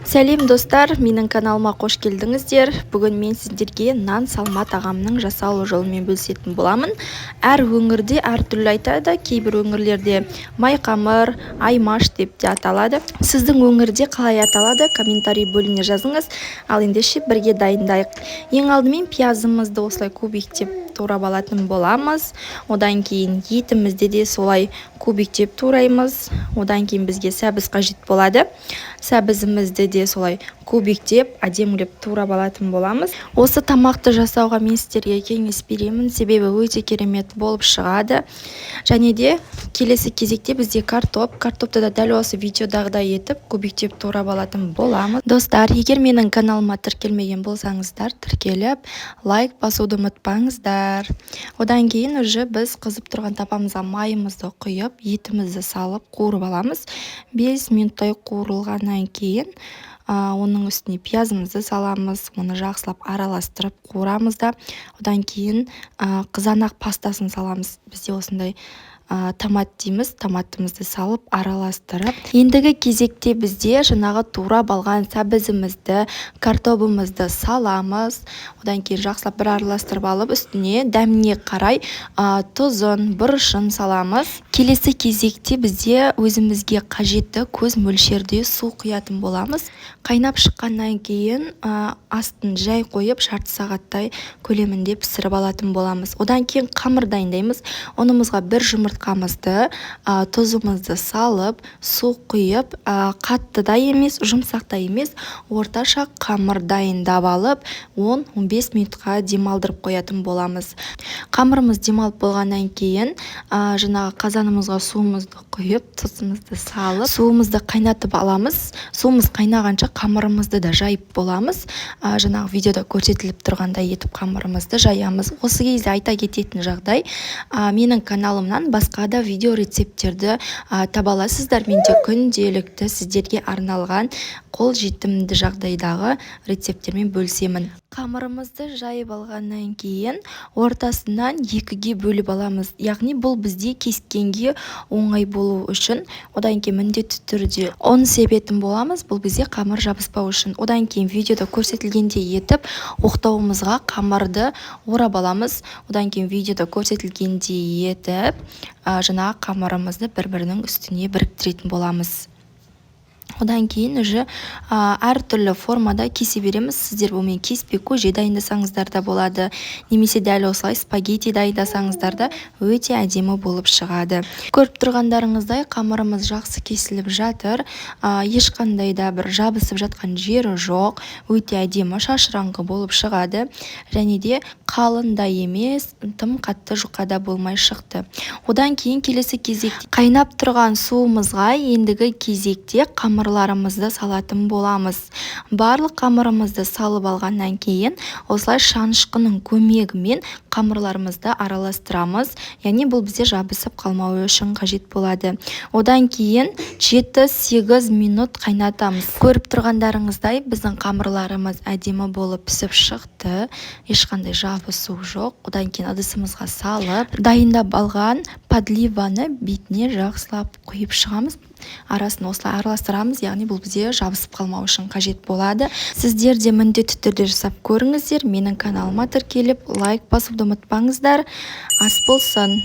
Сәлем достар, менің каналыма қош келдіңіздер. Бүгін мен сіздерге нан салма тағамның жасалу жолымен бөлісетін боламын. Әр өңірде әртүрлі айтады, кейбір өңірлерде майқамыр, аймаш деп те аталады. Сіздің өңірде қалай аталады, комментарий бөліміне жазыңыз. Ал ендеше бірге дайындайық. Ең алдымен пиязымызды осылай кубиктеп турап алатын боламыз. Одан кейін етімізді де солай кубиктеп тураймыз. Одан кейін бізге сәбіз қажет болады. Сәбізімізді де солай кубиктеп, әдемілеп турап алатын боламыз. Осы тамақты жасауға мен сіздерге кеңес беремін, себебі өте керемет болып шығады. Және де келесі кезекте бізде картопты да дәл осы видеодағыдай етіп кубиктеп турап алатын боламыз. Достар, егер менің каналыма тіркелмеген болсаңыздар, тіркеліп, лайк басуды ұмытпаңыздар. Одан кейін уже біз қызып тұрған тапамызға майымызды құйып, етімізді салып қуырып аламыз. 5 минуттай қуырылғаннан кейін оның үстіне пиязымызды саламыз, оны жақсылап араластырып қуырамыз да, одан кейін қызанақ пастасын саламыз. Бізде осындай томат дейміз, томатымызды салып араластырып, ендігі кезекте бізде жаңағы турап алған сәбізімізді, картопымызды саламыз. Одан кейін жақсылап бір араластырып алып, үстіне дәміне қарай тұзын, бұрышын саламыз. Келесі кезекте бізде өзімізге қажетті көз мөлшерде су құятын боламыз. Қайнап шыққаннан кейін астын жай қойып, жарты сағаттай көлемінде пісіріп алатын боламыз. Одан кейін қамыр дайындаймыз. Онымызға бір жұмыртқамызды, тұзымызды салып, су құйып, қатты да емес, жұмсақ та емес, орташа қамыр дайындап алып, 10-15 минутқа демалдырып қоятын боламыз. Қамырымыз демалып болғаннан кейін, жаңағы қазанымызға суымызды құйып, тұзымызды салып, суымызды қайнатып аламыз. Суымыз қайнағанша қамырымызды да жайып боламыз. Жаңағы видеода көрсетіліп тұрғандай етіп қамырымызды жаямыз. Осы кезде айта кететін жағдай, менің каналымнан басқа да видео рецепттерді таба аласыздар. Менде күнделікті сіздерге арналған қол жетімді жағдайдағы рецепттермен бөлісемін. Қамырымызды жайып алғаннан кейін ортасынан екіге бөліп аламыз. Яғни бұл бізде кескенге оңай болу үшін, одан кейін міндетті түрде ұн себетін боламыз. Бұл бізде қамыр жабыспау үшін. Одан кейін видеода көрсетілгендей етіп оқтауымызға қамырды орап аламыз. Одан кейін видеода көрсетілгендей етіп жаңағы қамырымызды бір-бірінің үстіне біріктіретін боламыз. Одан кейін уже әртүрлі формада кесе береміз. Сіздер бұмен кеспе көже дайындасаңыздар да болады, немесе дәл осылай спагетти дайындасаңыздар да өте әдемі болып шығады. Көріп тұрғандарыңыздай қамырымыз жақсы кесіліп жатыр, ешқандай да бір жабысып жатқан жері жоқ, өте әдемі шашыраңқы болып шығады, және де қалың да емес, тым қатты жұқада болмай шықты. Одан кейін келесі кезекте қайнап тұрған суымызға ендігі кезекте қамырларымызды салатын боламыз. Барлық қамырымызды салып алғаннан кейін осылай шанышқының көмегімен қамырларымызды араластырамыз. Яғни бұл бізде жабысып қалмауы үшін қажет болады. Одан кейін 7-8 минут қайнатамыз. Көріп тұрғандарыңыздай біздің қамырларымыз әдемі болып пісіп шықты. Ешқандай жабысу жоқ. Одан кейін ыдысымызға салып, дайындап алған подливаны бетіне жақсылап құйып шығамыз. Арасын осылай араластырамыз, яғни бұл бізде жабысып қалмау үшін қажет болады. Сіздер де міндетті түрде жасап көріңіздер. Менің каналыма тіркеліп, лайк басуды ұмытпаңыздар. Ас болсын.